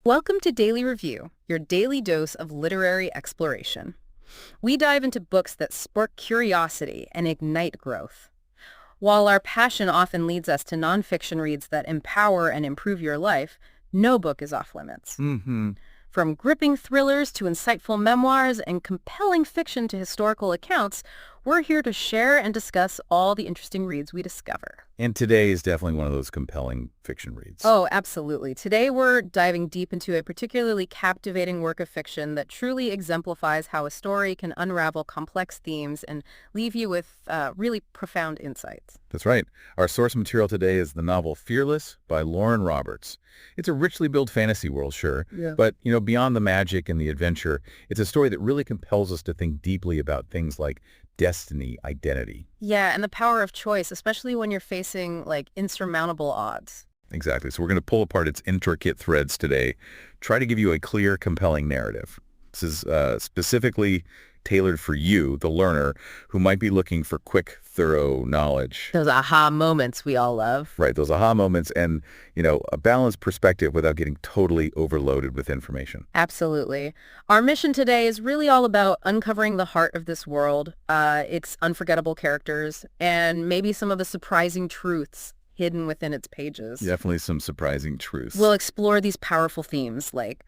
Welcome to Daily Review, your daily dose of literary exploration. We dive into books that spark curiosity and ignite growth. While our passion often leads us to nonfiction reads that empower and improve your life, no book is off limits. From gripping thrillers to insightful memoirs and compelling fiction to historical accounts, we're here to share and discuss all the interesting reads we discover. And today is definitely one of those compelling fiction reads. Oh, absolutely. Today we're diving deep into a particularly captivating work of fiction that truly exemplifies how a story can unravel complex themes and leave you with really profound insights. That's right. Our source material today is the novel Fearless by Lauren Roberts. It's a richly built fantasy world, sure, but beyond the magic and the adventure, it's a story that really compels us to think deeply about things like destiny, identity. Yeah, and the power of choice, especially when you're facing insurmountable odds. Exactly. So we're going to pull apart its intricate threads today, try to give you a clear, compelling narrative. This is specifically tailored for you, the learner, who might be looking for quick, thorough knowledge. Those aha moments we all love. Right, those aha moments and, a balanced perspective without getting totally overloaded with information. Absolutely. Our mission today is really all about uncovering the heart of this world, its unforgettable characters, and maybe some of the surprising truths hidden within its pages. Definitely some surprising truths. We'll explore these powerful themes like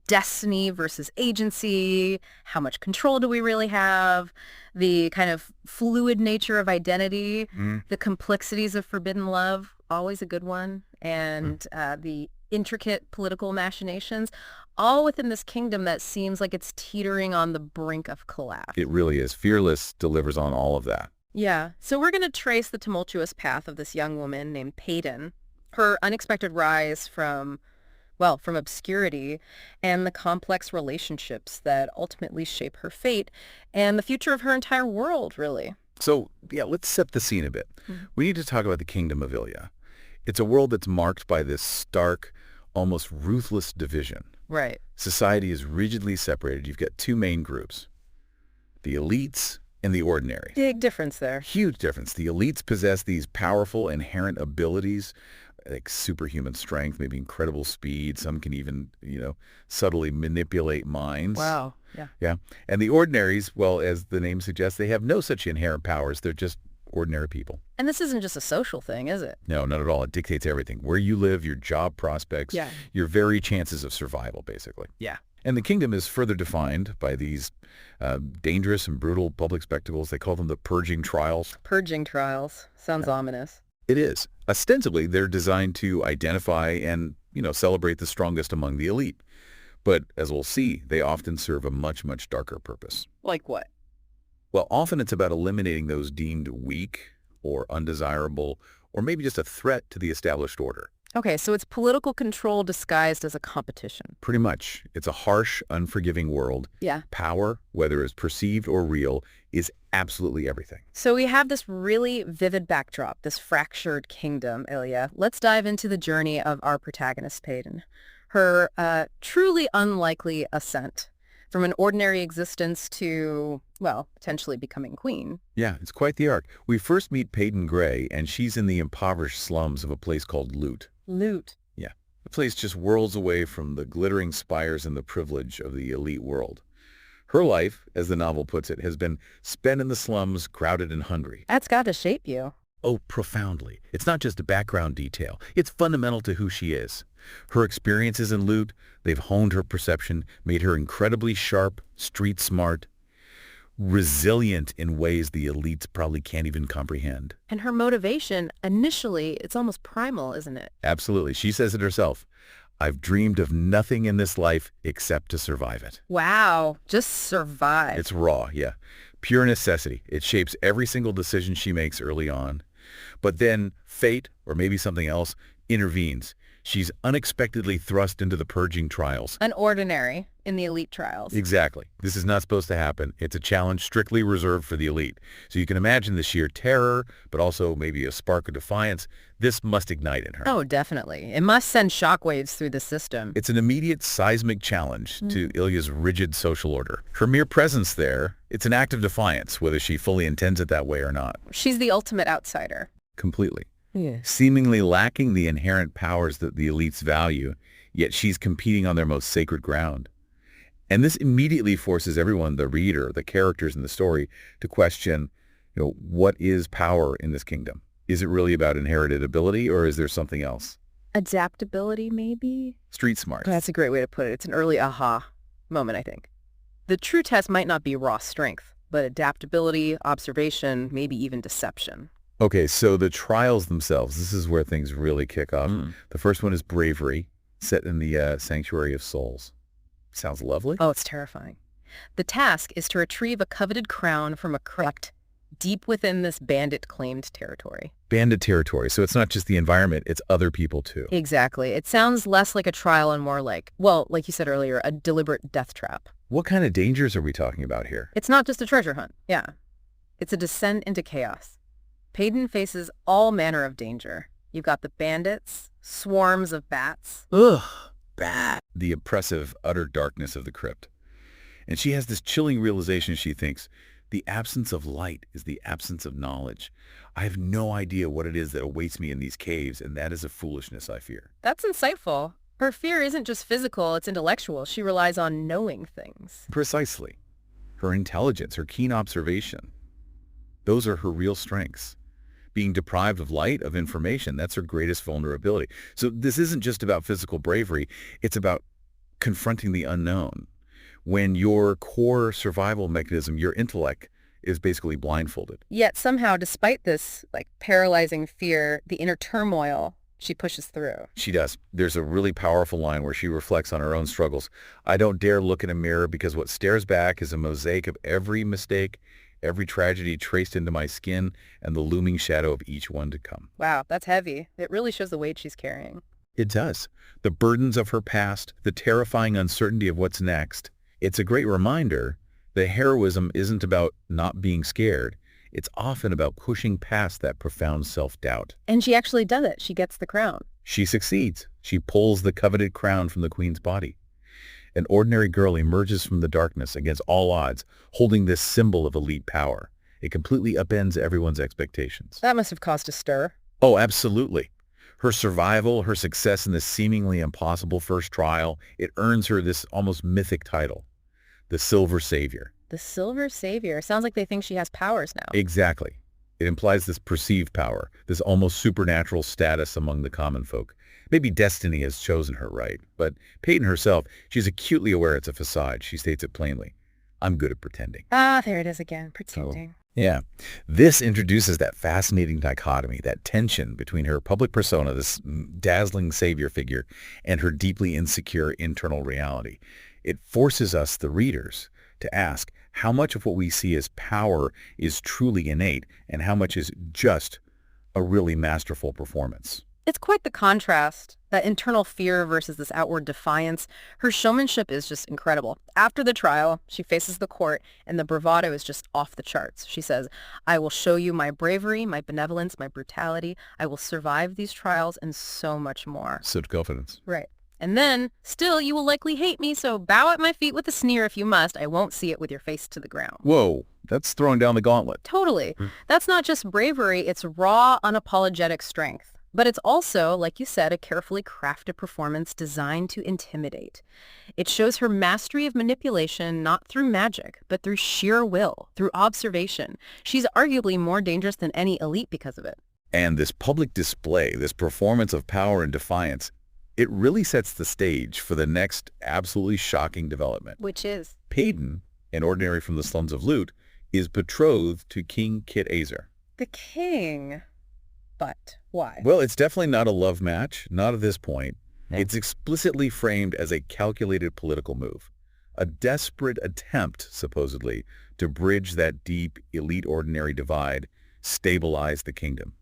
destiny versus agency, how much control do we really have, the kind of fluid nature of identity, the complexities of forbidden love, always a good one, and the intricate political machinations, all within this kingdom that seems like it's teetering on the brink of collapse. It really is. Fearless delivers on all of that. Yeah, so we're going to trace the tumultuous path of this young woman named Paedyn, her unexpected rise from obscurity, and the complex relationships that ultimately shape her fate and the future of her entire world, really. So, let's set the scene a bit. We need to talk about the kingdom of Ilya. It's a world that's marked by this stark, almost ruthless division. Right. Society is rigidly separated. You've got two main groups, the elites and the ordinaries. Big difference there. Huge difference. The elites possess these powerful inherent abilities like superhuman strength, maybe incredible speed. Some can even, subtly manipulate minds. Wow. Yeah. Yeah. And the ordinaries, well, as the name suggests, they have no such inherent powers. They're just ordinary people. And this isn't just a social thing, is it? No, not at all. It dictates everything. Where you live, your job prospects, your very chances of survival, basically. Yeah. And the kingdom is further defined by these dangerous and brutal public spectacles. They call them the purging trials. Purging trials. Sounds ominous. It is. Ostensibly, they're designed to identify and, celebrate the strongest among the elite. But as we'll see, they often serve a much, much darker purpose. Like what? Well, often it's about eliminating those deemed weak or undesirable or maybe just a threat to the established order. Okay, so it's political control disguised as a competition. Pretty much. It's a harsh, unforgiving world. Yeah. Power, whether it's perceived or real, is absolutely everything. So we have this really vivid backdrop, this fractured kingdom, Ilya. Let's dive into the journey of our protagonist, Paedyn. Her truly unlikely ascent from an ordinary existence to, potentially becoming queen. Yeah, it's quite the arc. We first meet Paedyn Gray, and she's in the impoverished slums of a place called Loot. Loot. Yeah, the place just whirls away from the glittering spires and the privilege of the elite world. Her life, as the novel puts it, has been spent in the slums, crowded and hungry. That's got to shape you. Oh, profoundly. It's not just a background detail. It's fundamental to who she is. Her experiences in Loot, they've honed her perception, made her incredibly sharp, street smart, resilient in ways the elites probably can't even comprehend. And her motivation, initially, it's almost primal, isn't it? Absolutely. She says it herself. I've dreamed of nothing in this life except to survive it. Wow. Just survive. It's raw, yeah. Pure necessity. It shapes every single decision she makes early on. But then fate, or maybe something else, intervenes. She's unexpectedly thrust into the purging trials. An ordinary in the elite trials. Exactly. This is not supposed to happen. It's a challenge strictly reserved for the elite. So you can imagine the sheer terror, but also maybe a spark of defiance. This must ignite in her. Oh, definitely. It must send shockwaves through the system. It's an immediate seismic challenge to Ilya's rigid social order. Her mere presence there, it's an act of defiance, whether she fully intends it that way or not. She's the ultimate outsider. Completely. Yeah. Seemingly lacking the inherent powers that the elites value, yet she's competing on their most sacred ground. And this immediately forces everyone, the reader, the characters in the story, to question, what is power in this kingdom? Is it really about inherited ability, or is there something else? Adaptability, maybe? Street smarts. That's a great way to put it. It's an early aha moment, I think. The true test might not be raw strength, but adaptability, observation, maybe even deception. Okay, so the trials themselves, this is where things really kick off. The first one is bravery, set in the Sanctuary of Souls. Sounds lovely. Oh, it's terrifying. The task is to retrieve a coveted crown from a crypt deep within this bandit-claimed territory. Bandit territory, so it's not just the environment, it's other people too. Exactly. It sounds less like a trial and more like, well, like you said earlier, a deliberate death trap. What kind of dangers are we talking about here? It's not just a treasure hunt, yeah. It's a descent into chaos. Paedyn faces all manner of danger. You've got the bandits, swarms of bats. Ugh, bat. The oppressive, utter darkness of the crypt. And she has this chilling realization, she thinks, the absence of light is the absence of knowledge. I have no idea what it is that awaits me in these caves, and that is a foolishness I fear. That's insightful. Her fear isn't just physical, it's intellectual. She relies on knowing things. Precisely. Her intelligence, her keen observation. Those are her real strengths. Being deprived of light, of information, that's her greatest vulnerability. So this isn't just about physical bravery, it's about confronting the unknown. When your core survival mechanism, your intellect, is basically blindfolded. Yet somehow, despite this paralyzing fear, the inner turmoil, she pushes through. She does. There's a really powerful line where she reflects on her own struggles. I don't dare look in a mirror because what stares back is a mosaic of every mistake, every tragedy traced into my skin, and the looming shadow of each one to come. Wow, that's heavy. It really shows the weight she's carrying. It does. The burdens of her past, the terrifying uncertainty of what's next. It's a great reminder that heroism isn't about not being scared. It's often about pushing past that profound self-doubt. And she actually does it. She gets the crown. She succeeds. She pulls the coveted crown from the queen's body. An ordinary girl emerges from the darkness against all odds, holding this symbol of elite power. It completely upends everyone's expectations. That must have caused a stir. Oh, absolutely. Her survival, her success in this seemingly impossible first trial, it earns her this almost mythic title, the Silver Savior. The Silver Savior. Sounds like they think she has powers now. Exactly. It implies this perceived power, this almost supernatural status among the common folk. Maybe destiny has chosen her, right? But Paedyn herself, she's acutely aware it's a facade. She states it plainly. I'm good at pretending. Ah, there it is again, pretending. Yeah. This introduces that fascinating dichotomy, that tension between her public persona, this dazzling savior figure, and her deeply insecure internal reality. It forces us, the readers, to ask how much of what we see as power is truly innate and how much is just a really masterful performance. It's quite the contrast, that internal fear versus this outward defiance. Her showmanship is just incredible. After the trial, she faces the court, and the bravado is just off the charts. She says, I will show you my bravery, my benevolence, my brutality. I will survive these trials and so much more. Such confidence. Right. And then, still, you will likely hate me, so bow at my feet with a sneer if you must. I won't see it with your face to the ground. Whoa, that's throwing down the gauntlet. Totally. That's not just bravery, it's raw, unapologetic strength. But it's also, like you said, a carefully crafted performance designed to intimidate. It shows her mastery of manipulation not through magic, but through sheer will, through observation. She's arguably more dangerous than any elite because of it. And this public display, this performance of power and defiance, it really sets the stage for the next absolutely shocking development. Which is? Paedyn, an ordinary from the slums of Lut, is betrothed to King Kitt. The king? But why? Well, it's definitely not a love match, not at this point. It's explicitly framed as a calculated political move, a desperate attempt, supposedly, to bridge that deep, elite ordinary divide, stabilize the kingdom.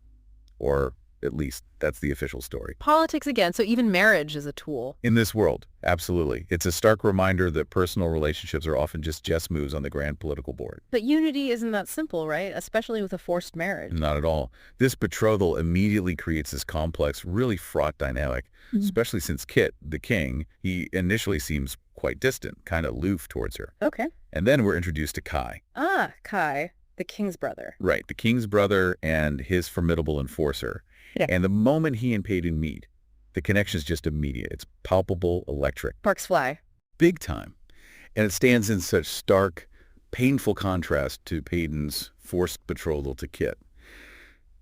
Or at least that's the official story. Politics again, so even marriage is a tool. In this world, absolutely. It's a stark reminder that personal relationships are often just chess moves on the grand political board. But unity isn't that simple, right? Especially with a forced marriage. Not at all. This betrothal immediately creates this complex, really fraught dynamic, especially since Kitt, the king, he initially seems quite distant, kind of aloof towards her. Okay. And then we're introduced to Kai. Ah, Kai, the king's brother. Right, the king's brother and his formidable enforcer. Yeah. And the moment he and Paedyn meet, The connection is just immediate. It's palpable, electric. Sparks fly. Big time. And it stands in such stark, painful contrast to Paedyn's forced betrothal to Kitt.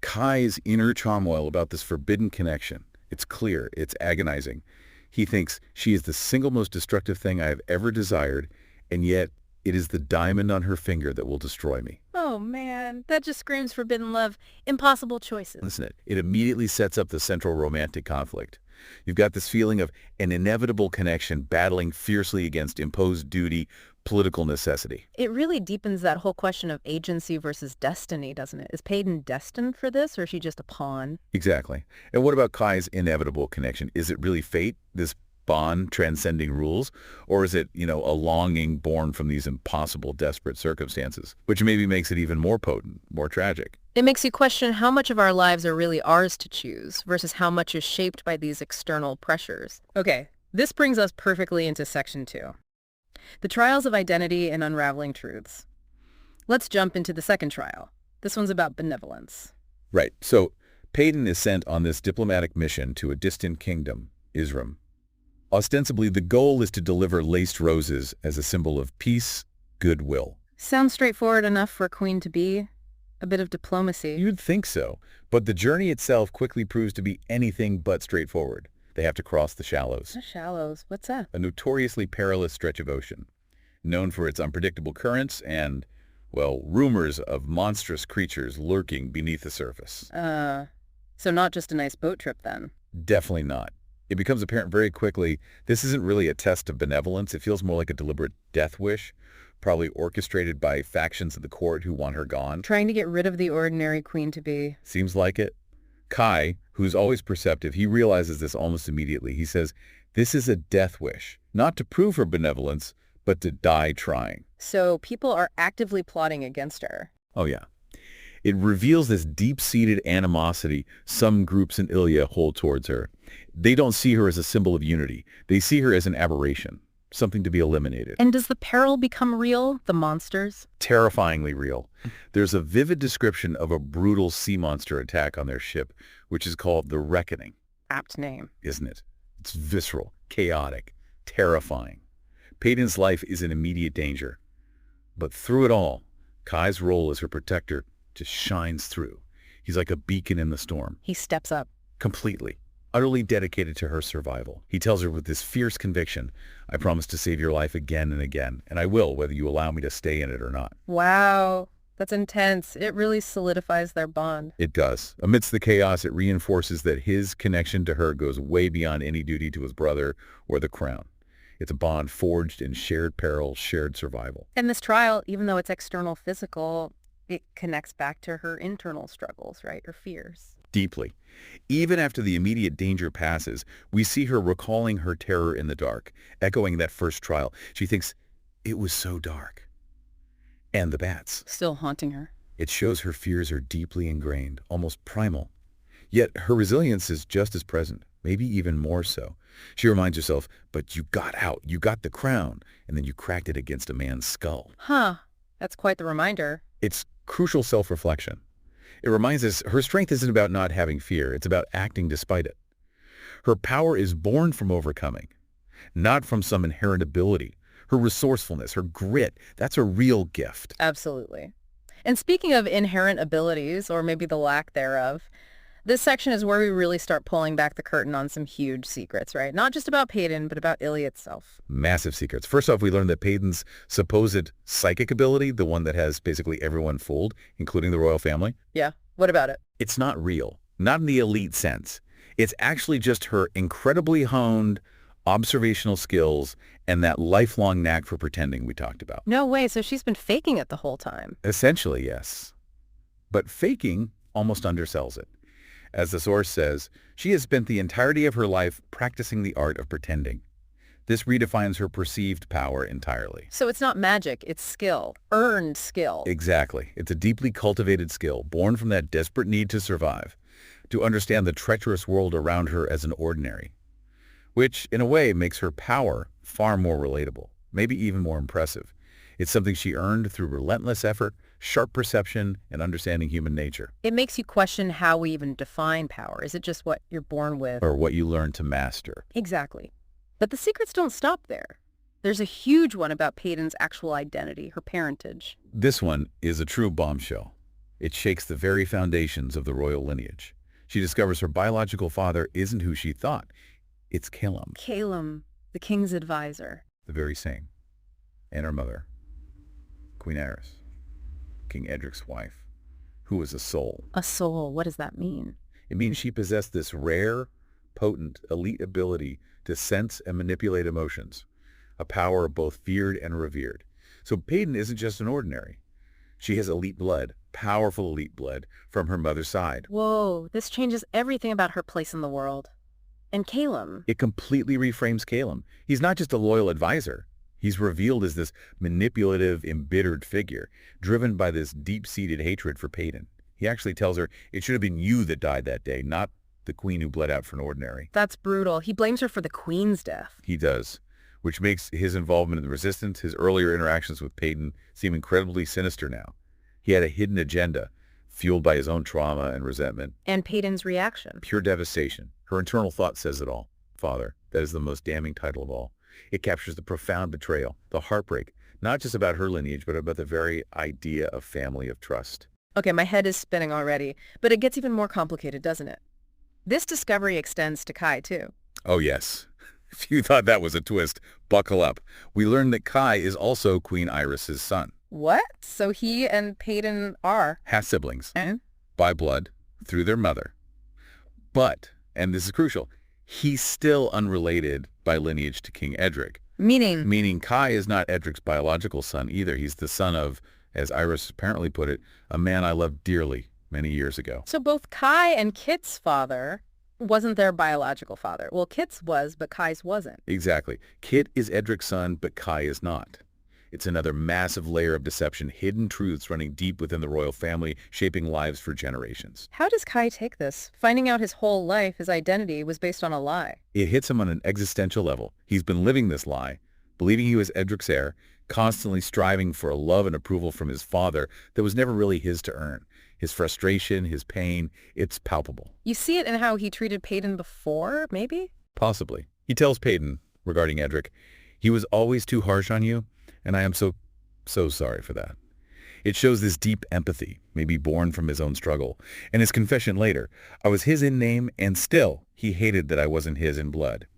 Kai's inner turmoil about this forbidden connection. It's clear. It's agonizing. He thinks she is the single most destructive thing I have ever desired, and yet it is the diamond on her finger that will destroy me. Oh, man. That just screams forbidden love. Impossible choices. Listen, it immediately sets up the central romantic conflict. You've got this feeling of an inevitable connection battling fiercely against imposed duty, political necessity. It really deepens that whole question of agency versus destiny, doesn't it? Is Paedyn destined for this, or is she just a pawn? Exactly. And what about Kai's inevitable connection? Is it really fate, this bond transcending rules, or is it, a longing born from these impossible, desperate circumstances, which maybe makes it even more potent, more tragic? It makes you question how much of our lives are really ours to choose versus how much is shaped by these external pressures. Okay, this brings us perfectly into section 2. The trials of identity and unraveling truths. Let's jump into the second trial. This one's about benevolence. Right. So Paedyn is sent on this diplomatic mission to a distant kingdom, Isram. Ostensibly, the goal is to deliver laced roses as a symbol of peace, goodwill. Sounds straightforward enough for a queen-to-be. A bit of diplomacy. You'd think so, but the journey itself quickly proves to be anything but straightforward. They have to cross the Shallows. The Shallows? What's that? A notoriously perilous stretch of ocean, known for its unpredictable currents and, rumors of monstrous creatures lurking beneath the surface. So not just a nice boat trip then? Definitely not. It becomes apparent very quickly this isn't really a test of benevolence. It feels more like a deliberate death wish, probably orchestrated by factions of the court who want her gone. Trying to get rid of the ordinary queen-to-be. Seems like it. Kai, who's always perceptive, he realizes this almost immediately. He says, this is a death wish, not to prove her benevolence, but to die trying. So people are actively plotting against her. Oh, yeah. It reveals this deep-seated animosity some groups in Ilya hold towards her. They don't see her as a symbol of unity. They see her as an aberration, something to be eliminated. And does the peril become real, the monsters? Terrifyingly real. There's a vivid description of a brutal sea monster attack on their ship, which is called the Reckoning. Apt name. Isn't it? It's visceral, chaotic, terrifying. Paedyn's life is in immediate danger. But through it all, Kai's role as her protector just shines through. He's like a beacon in the storm. He steps up. Completely. Utterly dedicated to her survival. He tells her with this fierce conviction, I promise to save your life again and again, and I will, whether you allow me to stay in it or not. Wow, that's intense. It really solidifies their bond. It does. Amidst the chaos, it reinforces that his connection to her goes way beyond any duty to his brother or the crown. It's a bond forged in shared peril, shared survival. And this trial, even though it's external physical, it connects back to her internal struggles, right? Her fears. Deeply. Even after the immediate danger passes, we see her recalling her terror in the dark, echoing that first trial. She thinks, it was so dark. And the bats. Still haunting her. It shows her fears are deeply ingrained, almost primal. Yet her resilience is just as present, maybe even more so. She reminds herself, but you got out, you got the crown, and then you cracked it against a man's skull. Huh. That's quite the reminder. It's crucial self-reflection. It reminds us her strength isn't about not having fear. It's about acting despite it. Her power is born from overcoming, not from some inherent ability. Her resourcefulness, her grit, that's a real gift. Absolutely. And speaking of inherent abilities, or maybe the lack thereof, this section is where we really start pulling back the curtain on some huge secrets, right? Not just about Paedyn, but about Ilya itself. Massive secrets. First off, we learn that Paedyn's supposed psychic ability, the one that has basically everyone fooled, including the royal family. Yeah. What about it? It's not real. Not in the elite sense. It's actually just her incredibly honed observational skills and that lifelong knack for pretending we talked about. No way. So she's been faking it the whole time. Essentially, yes. But faking almost undersells it. As the source says, she has spent the entirety of her life practicing the art of pretending. This redefines her perceived power entirely. So it's not magic, it's skill. Earned skill. Exactly. It's a deeply cultivated skill, born from that desperate need to survive, to understand the treacherous world around her as an ordinary, which, in a way, makes her power far more relatable, maybe even more impressive. It's something she earned through relentless effort, sharp perception, and understanding human nature. It makes you question how we even define power. Is it just what you're born with? Or what you learn to master. Exactly. But the secrets don't stop there. There's a huge one about Paedyn's actual identity, her parentage. This one is a true bombshell. It shakes the very foundations of the royal lineage. She discovers her biological father isn't who she thought. It's Calum. Calum, the king's advisor. The very same. And her mother, Queen Aerys, King Edric's wife, who was a soul. A soul, what does that mean? It means she possessed this rare, potent, elite ability to sense and manipulate emotions, a power both feared and revered. So Paedyn isn't just an ordinary. She has elite blood, powerful elite blood, from her mother's side. Whoa, this changes everything about her place in the world. And Calum. It completely reframes Calum. He's not just a loyal advisor. He's revealed as this manipulative, embittered figure, driven by this deep-seated hatred for Paedyn. He actually tells her, it should have been you that died that day, not the queen who bled out for an ordinary. That's brutal. He blames her for the queen's death. He does, which makes his involvement in the resistance, his earlier interactions with Paedyn, seem incredibly sinister now. He had a hidden agenda, fueled by his own trauma and resentment. And Paedyn's reaction. Pure devastation. Her internal thought says it all. Father, that is the most damning title of all. It captures the profound betrayal, the heartbreak, not just about her lineage, but about the very idea of family of trust. Okay, my head is spinning already, but it gets even more complicated, doesn't it? This discovery extends to Kai, too. Oh, yes. If you thought that was a twist, buckle up. We learned that Kai is also Queen Iris's son. What? So he and Paedyn are? Half-siblings. And? By blood, through their mother. But, and this is crucial, he's still unrelated by lineage to King Edric. Meaning? Meaning Kai is not Edric's biological son either. He's the son of, as Iris apparently put it, a man I loved dearly many years ago. So both Kai and Kitt's father wasn't their biological father. Well, Kitt's was, but Kai's wasn't. Exactly. Kitt is Edric's son, but Kai is not. It's another massive layer of deception, hidden truths running deep within the royal family, shaping lives for generations. How does Kai take this? Finding out his whole life, his identity, was based on a lie. It hits him on an existential level. He's been living this lie, believing he was Edric's heir, constantly striving for love and approval from his father that was never really his to earn. His frustration, his pain, it's palpable. You see it in how he treated Paedyn before, maybe? Possibly. He tells Paedyn, regarding Edric, he was always too harsh on you, and I am so sorry for that. It shows this deep empathy, maybe born from his own struggle, and his confession later, I was his in name, and still he hated that I wasn't his in blood.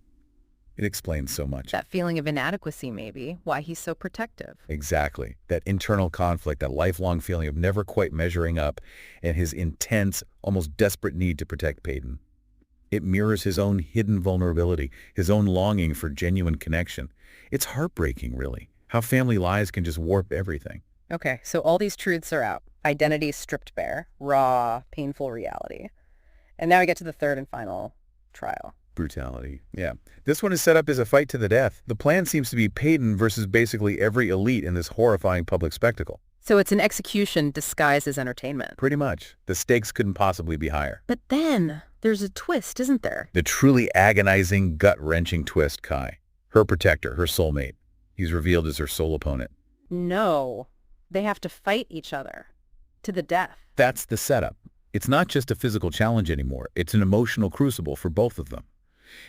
It explains so much. That feeling of inadequacy, maybe, why he's so protective. Exactly. That internal conflict, that lifelong feeling of never quite measuring up, and his intense, almost desperate need to protect Paedyn. It mirrors his own hidden vulnerability, his own longing for genuine connection. It's heartbreaking, really, how family lies can just warp everything. Okay, so all these truths are out. Identity stripped bare, raw, painful reality. And now we get to the third and final trial. Brutality. Yeah. This one is set up as a fight to the death. The plan seems to be Paedyn versus basically every elite in this horrifying public spectacle. So it's an execution disguised as entertainment. Pretty much. The stakes couldn't possibly be higher. But then there's a twist, isn't there? The truly agonizing, gut-wrenching twist, Kai. Her protector, her soulmate. He's revealed as her sole opponent. No. They have to fight each other. To the death. That's the setup. It's not just a physical challenge anymore. It's an emotional crucible for both of them.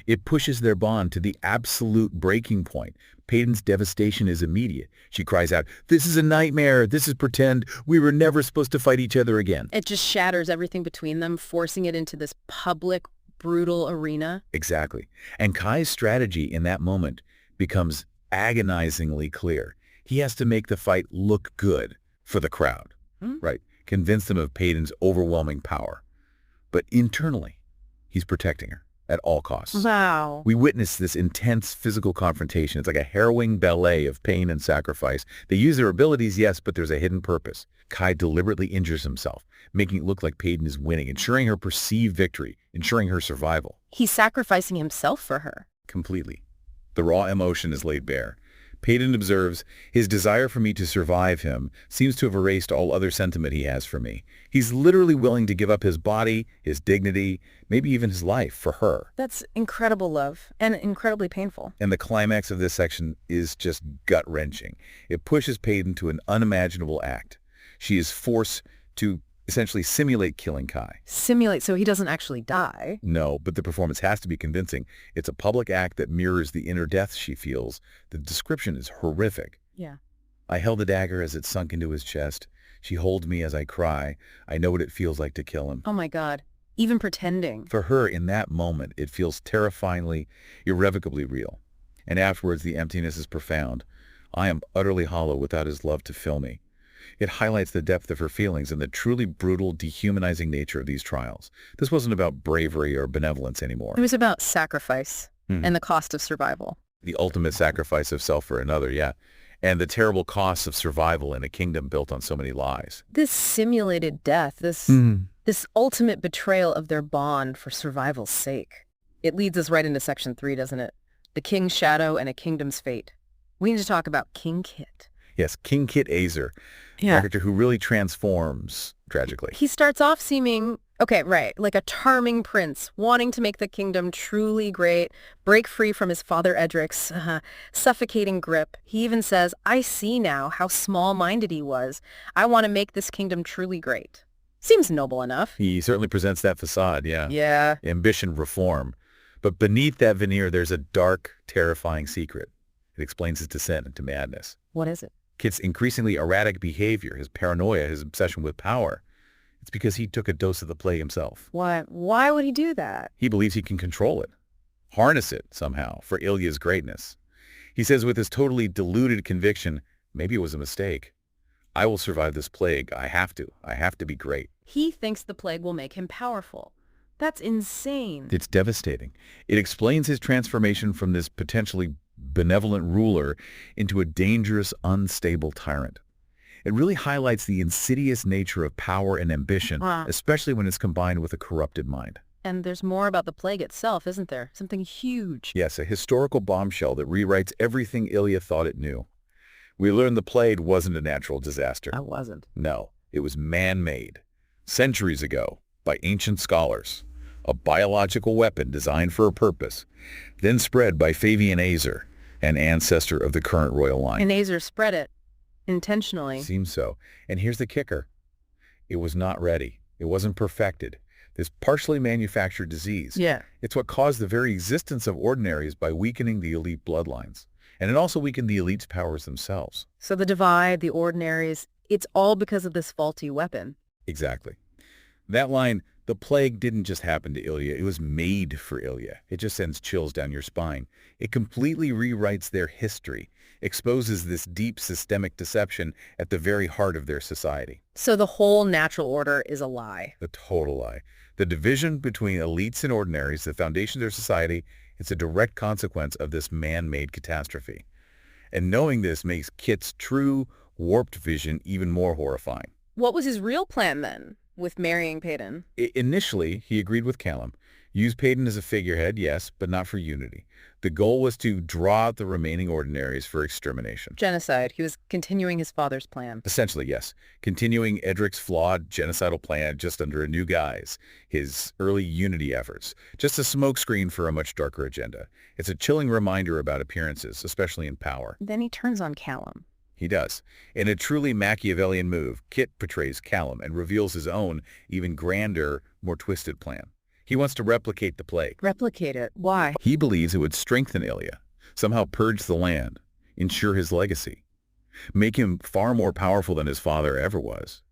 It pushes their bond to the absolute breaking point. Paedyn's devastation is immediate. She cries out, "This is a nightmare. This is pretend. We were never supposed to fight each other again." It just shatters everything between them, forcing it into this public, brutal arena. Exactly. And Kai's strategy in that moment becomes agonizingly clear. He has to make the fight look good for the crowd, right? Convince them of Paedyn's overwhelming power. But internally, he's protecting her at all costs. Wow. We witness this intense physical confrontation. It's like a harrowing ballet of pain and sacrifice. They use their abilities, yes, but there's a hidden purpose. Kai deliberately injures himself, making it look like Paedyn is winning, ensuring her perceived victory, ensuring her survival. He's sacrificing himself for her. Completely. The raw emotion is laid bare. Paedyn observes, his desire for me to survive him seems to have erased all other sentiment he has for me. He's literally willing to give up his body, his dignity, maybe even his life for her. That's incredible love and incredibly painful. And the climax of this section is just gut-wrenching. It pushes Paedyn to an unimaginable act. She is forced to essentially simulate killing Kai. Simulate so he doesn't actually die. No, but the performance has to be convincing. It's a public act that mirrors the inner death she feels. The description is horrific. Yeah. I held the dagger as it sunk into his chest. She holds me as I cry. I know what it feels like to kill him. Oh my God. Even pretending. For her, in that moment, it feels terrifyingly, irrevocably real. And afterwards, the emptiness is profound. I am utterly hollow without his love to fill me. It highlights the depth of her feelings and the truly brutal, dehumanizing nature of these trials. This wasn't about bravery or benevolence anymore. It was about sacrifice and the cost of survival. The ultimate sacrifice of self for another, yeah. And the terrible costs of survival in a kingdom built on so many lies. This simulated death, this ultimate betrayal of their bond for survival's sake. It leads us right into Section 3, doesn't it? The King's Shadow and a Kingdom's Fate. We need to talk about King Kitt. Yes, King Kitt Azer, a character who really transforms tragically. He starts off seeming, okay, right, like a charming prince, wanting to make the kingdom truly great, break free from his father Edric's suffocating grip. He even says, I see now how small-minded he was. I want to make this kingdom truly great. Seems noble enough. He certainly presents that facade, yeah. Yeah. Ambition, reform. But beneath that veneer, there's a dark, terrifying secret. It explains his descent into madness. What is it? Kitt's increasingly erratic behavior, his paranoia, his obsession with power. It's because he took a dose of the plague himself. Why would he do that? He believes he can control it, harness it somehow for Ilya's greatness. He says with his totally deluded conviction, maybe it was a mistake. I will survive this plague. I have to. I have to be great. He thinks the plague will make him powerful. That's insane. It's devastating. It explains his transformation from this potentially benevolent ruler into a dangerous, unstable tyrant. It really highlights the insidious nature of power and ambition, especially when it's combined with a corrupted mind. And there's more about the plague itself, isn't there? Something huge. Yes, a historical bombshell that rewrites everything Ilya thought it knew. We learned the plague wasn't a natural disaster. It wasn't. No, it was man-made. Centuries ago, by ancient scholars. A biological weapon designed for a purpose, then spread by Fabian Azer, an ancestor of the current royal line. And Azer spread it. Intentionally. Seems so. And here's the kicker. It was not ready. It wasn't perfected. This partially manufactured disease. Yeah. It's what caused the very existence of Ordinaries by weakening the elite bloodlines. And it also weakened the elite's powers themselves. So the divide, the Ordinaries, it's all because of this faulty weapon. Exactly. That line, the plague didn't just happen to Ilya, it was made for Ilya. It just sends chills down your spine. It completely rewrites their history, exposes this deep systemic deception at the very heart of their society. So the whole natural order is a lie. The total lie. The division between elites and ordinaries, the foundation of their society, it's a direct consequence of this man-made catastrophe. And knowing this makes Kitt's true, warped vision even more horrifying. What was his real plan then, with marrying Paedyn? Initially, he agreed with Callum. Use Paedyn as a figurehead, yes, but not for unity. The goal was to draw out the remaining ordinaries for extermination. Genocide. He was continuing his father's plan. Essentially, yes. Continuing Edric's flawed genocidal plan just under a new guise. His early unity efforts. Just a smokescreen for a much darker agenda. It's a chilling reminder about appearances, especially in power. Then he turns on Callum. He does. In a truly Machiavellian move, Kitt portrays Callum and reveals his own, even grander, more twisted plan. He wants to replicate the plague. Replicate it? Why? He believes it would strengthen Ilya, somehow purge the land, ensure his legacy, make him far more powerful than his father ever was.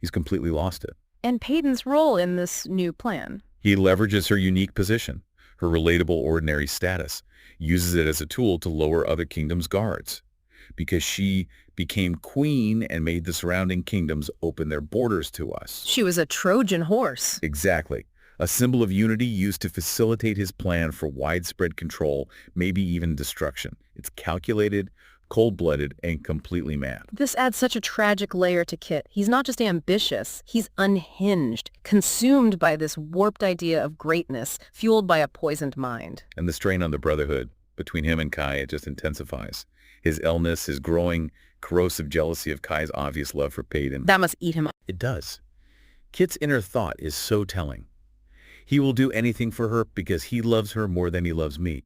He's completely lost it. And Paedyn's role in this new plan? He leverages her unique position, her relatable ordinary status, uses it as a tool to lower other kingdoms' guards. Because she became queen and made the surrounding kingdoms open their borders to us. She was a Trojan horse. Exactly. A symbol of unity used to facilitate his plan for widespread control, maybe even destruction. It's calculated, cold-blooded, and completely mad. This adds such a tragic layer to Kitt. He's not just ambitious, he's unhinged, consumed by this warped idea of greatness, fueled by a poisoned mind. And the strain on the brotherhood between him and Kai, it just intensifies. His illness, his growing, corrosive jealousy of Kai's obvious love for Paedyn. That must eat him up. It does. Kitt's inner thought is so telling. He will do anything for her because he loves her more than he loves me.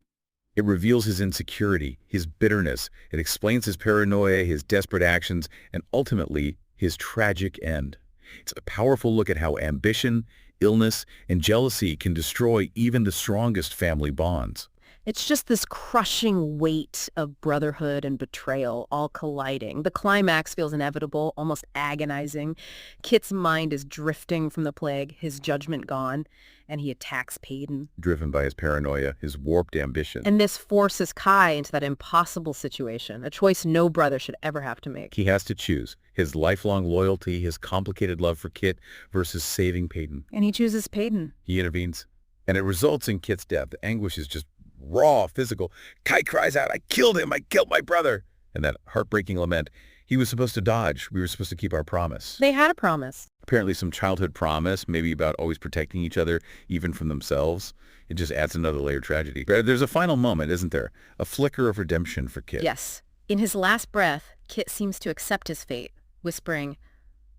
It reveals his insecurity, his bitterness. It explains his paranoia, his desperate actions, and ultimately, his tragic end. It's a powerful look at how ambition, illness, and jealousy can destroy even the strongest family bonds. It's just this crushing weight of brotherhood and betrayal all colliding. The climax feels inevitable, almost agonizing. Kitt's mind is drifting from the plague, his judgment gone, and he attacks Paedyn. Driven by his paranoia, his warped ambition. And this forces Kai into that impossible situation, a choice no brother should ever have to make. He has to choose his lifelong loyalty, his complicated love for Kitt versus saving Paedyn. And he chooses Paedyn. He intervenes, and it results in Kitt's death. The anguish is just raw, physical. Kai cries out, "I killed him! I killed my brother!" And that heartbreaking lament. He was supposed to dodge. We were supposed to keep our promise. They had a promise. Apparently some childhood promise, maybe about always protecting each other, even from themselves. It just adds another layer of tragedy. But there's a final moment, isn't there? A flicker of redemption for Kitt. Yes. In his last breath, Kitt seems to accept his fate, whispering,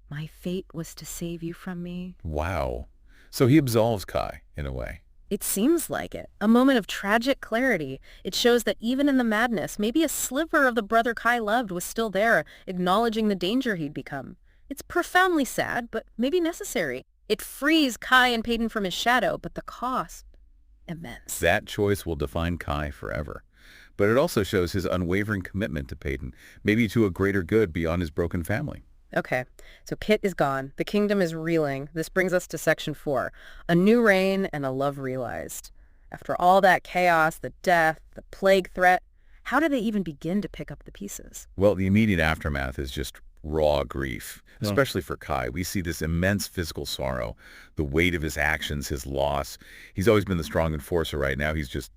"My fate was to save you from me." Wow. So he absolves Kai, in a way. It seems like it. A moment of tragic clarity. It shows that even in the madness, maybe a sliver of the brother Kai loved was still there, acknowledging the danger he'd become. It's profoundly sad, but maybe necessary. It frees Kai and Paedyn from his shadow, but the cost, immense. That choice will define Kai forever. But it also shows his unwavering commitment to Paedyn, maybe to a greater good beyond his broken family. Okay, so Kitt is gone. The kingdom is reeling. This brings us to section 4. A new reign and a love realized. After all that chaos, the death, the plague threat, how do they even begin to pick up the pieces? Well, the immediate aftermath is just raw grief, especially for Kai. We see this immense physical sorrow, the weight of his actions, his loss. He's always been the strong enforcer. Right now he's just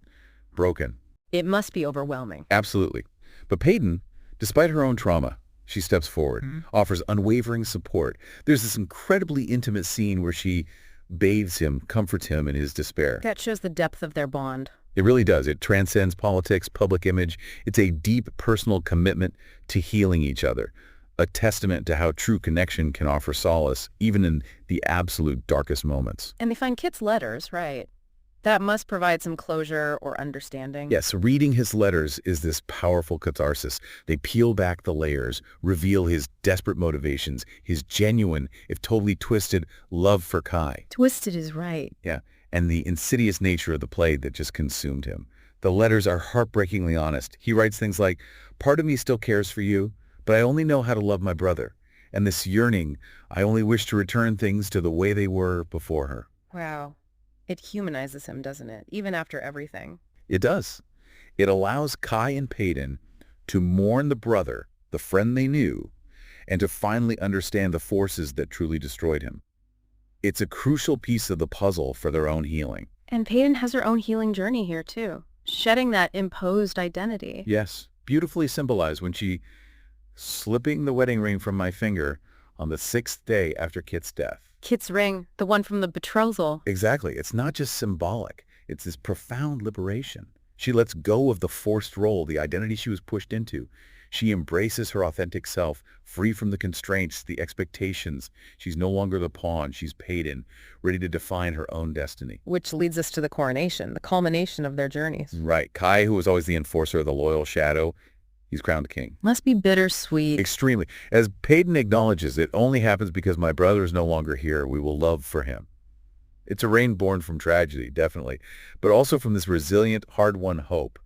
broken. It must be overwhelming. Absolutely. But Paedyn, despite her own trauma, she steps forward, offers unwavering support. There's this incredibly intimate scene where she bathes him, comforts him in his despair. That shows the depth of their bond. It really does. It transcends politics, public image. It's a deep personal commitment to healing each other, a testament to how true connection can offer solace, even in the absolute darkest moments. And they find Kitt's letters, right? That must provide some closure or understanding. Yes, reading his letters is this powerful catharsis. They peel back the layers, reveal his desperate motivations, his genuine, if totally twisted, love for Kai. Twisted is right. Yeah, and the insidious nature of the plague that just consumed him. The letters are heartbreakingly honest. He writes things like, "Part of me still cares for you, but I only know how to love my brother. And this yearning, I only wish to return things to the way they were before her." Wow. It humanizes him, doesn't it? Even after everything. It does. It allows Kai and Paedyn to mourn the brother, the friend they knew, and to finally understand the forces that truly destroyed him. It's a crucial piece of the puzzle for their own healing. And Paedyn has her own healing journey here, too. Shedding that imposed identity. Yes, beautifully symbolized when she slipping the wedding ring from my finger on the 6th day after Kitt's death. Kitt's ring, the one from the betrothal. Exactly. It's not just symbolic. It's this profound liberation. She lets go of the forced role, the identity she was pushed into. She embraces her authentic self, free from the constraints, the expectations. She's no longer the pawn. She's Paedyn, ready to define her own destiny. Which leads us to the coronation, the culmination of their journeys. Right. Kai, who was always the enforcer of the loyal shadow, he's crowned king. Must be bittersweet. Extremely. As Paedyn acknowledges, it only happens because my brother is no longer here. We will love for him. It's a reign born from tragedy, definitely, but also from this resilient, hard-won hope.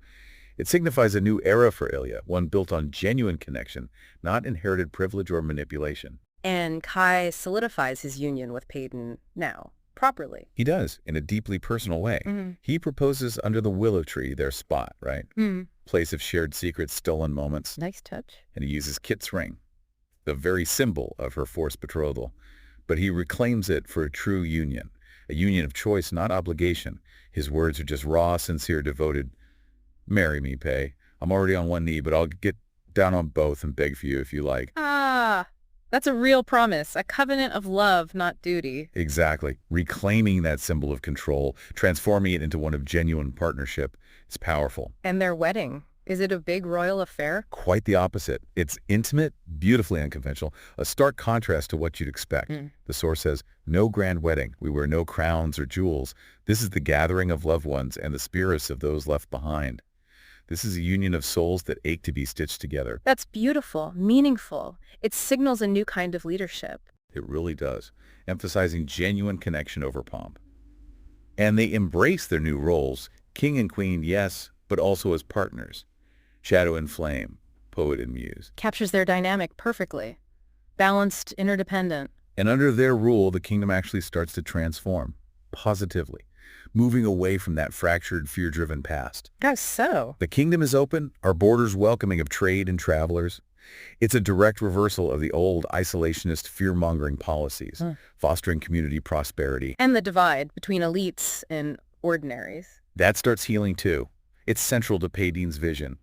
It signifies a new era for Ilya, one built on genuine connection, not inherited privilege or manipulation. And Kai solidifies his union with Paedyn now, properly. He does, in a deeply personal way. He proposes under the willow tree, their spot, right? Place of shared secrets, stolen moments. Nice touch. And he uses Kitt's ring, the very symbol of her forced betrothal. But he reclaims it for a true union, a union of choice, not obligation. His words are just raw, sincere, devoted. "Marry me, Pay. I'm already on one knee, but I'll get down on both and beg for you if you like." Ah, that's a real promise, a covenant of love, not duty. Exactly. Reclaiming that symbol of control, transforming it into one of genuine partnership. It's powerful. And their wedding, is it a big royal affair? Quite the opposite. It's intimate, beautifully unconventional, a stark contrast to what you'd expect. The source says, "No grand wedding. We wear no crowns or jewels. This is the gathering of loved ones and the spirits of those left behind." This is a union of souls that ache to be stitched together. That's beautiful, meaningful. It signals a new kind of leadership. It really does, emphasizing genuine connection over pomp. And they embrace their new roles, king and queen, yes, but also as partners. Shadow and flame, poet and muse. Captures their dynamic perfectly. Balanced, interdependent. And under their rule, the kingdom actually starts to transform, positively, moving away from that fractured, fear-driven past. How so? The kingdom is open, our borders welcoming of trade and travelers. It's a direct reversal of the old isolationist, fear-mongering policies, fostering community prosperity. And the divide between elites and ordinaries. That starts healing too. It's central to Paedyn's vision.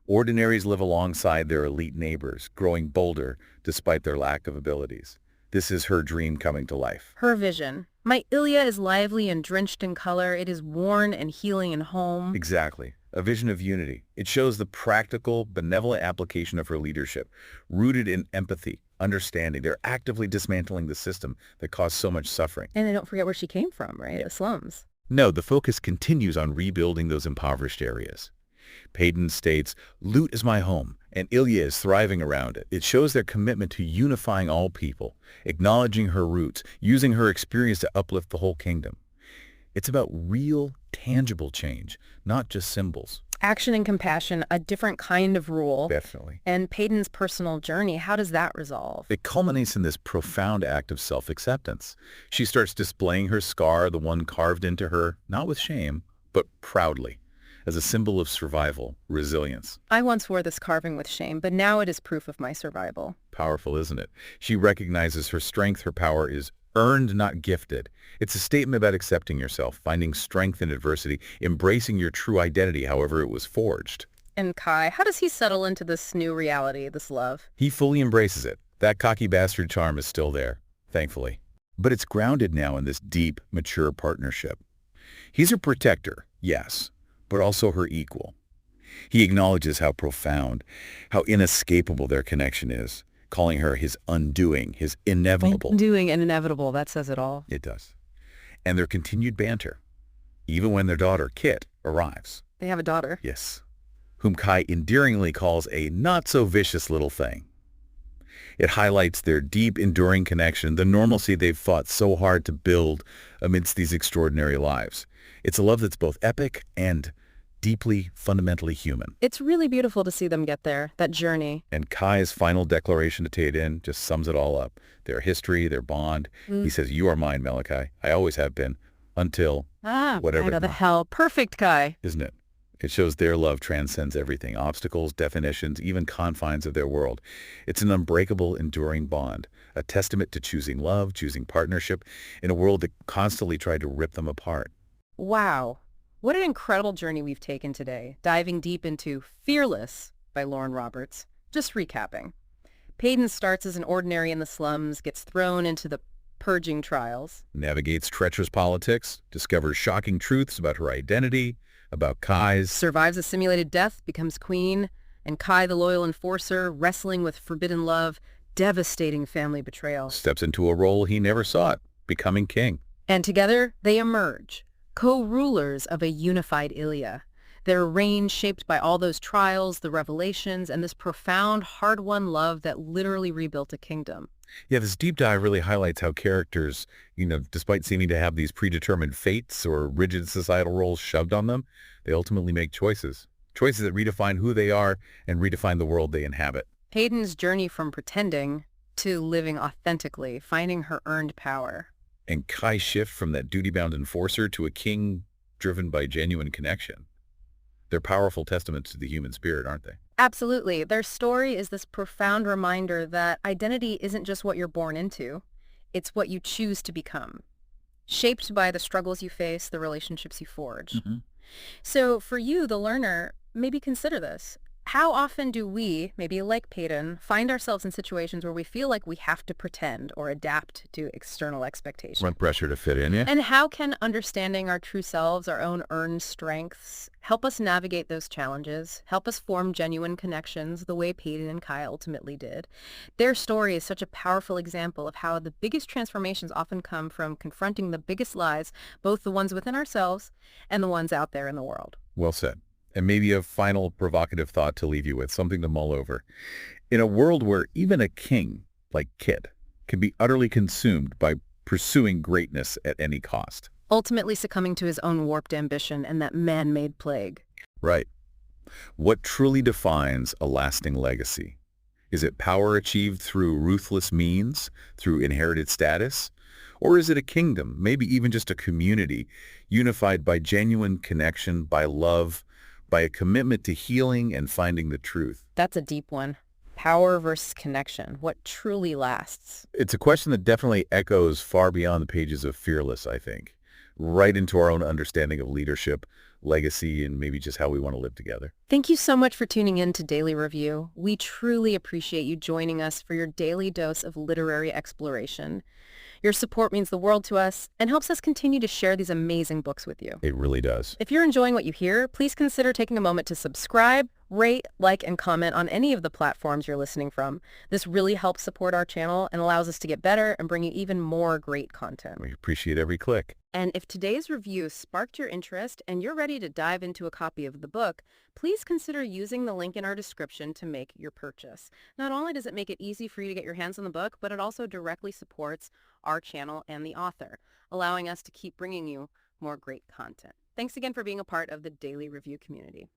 Ordinaries live alongside their elite neighbors, growing bolder despite their lack of abilities. This is her dream coming to life. Her vision. My Ilya is lively and drenched in color. It is worn and healing in home. Exactly. A vision of unity. It shows the practical, benevolent application of her leadership, rooted in empathy, understanding. They're actively dismantling the system that caused so much suffering. And they don't forget where she came from, right? The slums. No, the focus continues on rebuilding those impoverished areas. Paedyn states, "Loot is my home, and Ilya is thriving around it." It shows their commitment to unifying all people, acknowledging her roots, using her experience to uplift the whole kingdom. It's about real, tangible change, not just symbols. Action and compassion, a different kind of rule. Definitely. And Paedyn's personal journey, how does that resolve? It culminates in this profound act of self-acceptance. She starts displaying her scar, the one carved into her, not with shame, but proudly, as a symbol of survival, resilience. I once wore this carving with shame, but now it is proof of my survival. Powerful, isn't it? She recognizes her strength, her power is earned, not gifted. It's a statement about accepting yourself, finding strength in adversity, embracing your true identity, however it was forged. And Kai, how does he settle into this new reality, this love? He fully embraces it. That cocky bastard charm is still there, thankfully. But it's grounded now in this deep, mature partnership. He's her protector, yes, but also her equal. He acknowledges how profound, how inescapable their connection is, calling her his undoing, his inevitable. Undoing and inevitable, that says it all. It does. And their continued banter, even when their daughter, Kitt, arrives. They have a daughter. Yes, whom Kai endearingly calls a not-so-vicious little thing. It highlights their deep, enduring connection, the normalcy they've fought so hard to build amidst these extraordinary lives. It's a love that's both epic and deeply, fundamentally human. It's really beautiful to see them get there, that journey. And Kai's final declaration to Paedyn just sums it all up. Their history, their bond. He says, "You are mine, Malachi. I always have been, until whatever." Out of the hell. Perfect, Kai. Isn't it? It shows their love transcends everything, obstacles, definitions, even confines of their world. It's an unbreakable, enduring bond, a testament to choosing love, choosing partnership, in a world that constantly tried to rip them apart. Wow. What an incredible journey we've taken today, diving deep into Fearless by Lauren Roberts. Just recapping. Paedyn starts as an ordinary in the slums, gets thrown into the purging trials. Navigates treacherous politics, discovers shocking truths about her identity, about Kai's. Survives a simulated death, becomes queen, and Kai, the loyal enforcer, wrestling with forbidden love, devastating family betrayal. Steps into a role he never sought, becoming king. And together they emerge, co-rulers of a unified Ilya. Their reign shaped by all those trials, the revelations, and this profound, hard-won love that literally rebuilt a kingdom. Yeah, this deep dive really highlights how characters, despite seeming to have these predetermined fates or rigid societal roles shoved on them, they ultimately make choices. Choices that redefine who they are and redefine the world they inhabit. Paedyn's journey from pretending to living authentically, finding her earned power. And Kai's shift from that duty-bound enforcer to a king driven by genuine connection. They're powerful testaments to the human spirit, aren't they? Absolutely. Their story is this profound reminder that identity isn't just what you're born into. It's what you choose to become, shaped by the struggles you face, the relationships you forge. So for you, the learner, maybe consider this. How often do we, maybe like Paedyn, find ourselves in situations where we feel like we have to pretend or adapt to external expectations? Want pressure to fit in, yeah? And how can understanding our true selves, our own earned strengths, help us navigate those challenges, help us form genuine connections the way Paedyn and Kai ultimately did? Their story is such a powerful example of how the biggest transformations often come from confronting the biggest lies, both the ones within ourselves and the ones out there in the world. Well said. And maybe a final provocative thought to leave you with, something to mull over. In a world where even a king, like Kitt, can be utterly consumed by pursuing greatness at any cost. Ultimately succumbing to his own warped ambition and that man-made plague. Right. What truly defines a lasting legacy? Is it power achieved through ruthless means, through inherited status? Or is it a kingdom, maybe even just a community, unified by genuine connection, by love, by a commitment to healing and finding the truth? That's a deep one. Power versus connection. What truly lasts? It's a question that definitely echoes far beyond the pages of Fearless, I think, right into our own understanding of leadership, legacy, and maybe just how we want to live together. Thank you so much for tuning in to Daily Review. We truly appreciate you joining us for your daily dose of literary exploration. Your support means the world to us and helps us continue to share these amazing books with you. It really does. If you're enjoying what you hear, please consider taking a moment to subscribe, rate, like, and comment on any of the platforms you're listening from. This really helps support our channel and allows us to get better and bring you even more great content. We appreciate every click. And if today's review sparked your interest and you're ready to dive into a copy of the book, please consider using the link in our description to make your purchase. Not only does it make it easy for you to get your hands on the book, but it also directly supports our channel and the author, allowing us to keep bringing you more great content. Thanks again for being a part of the Daily Review community.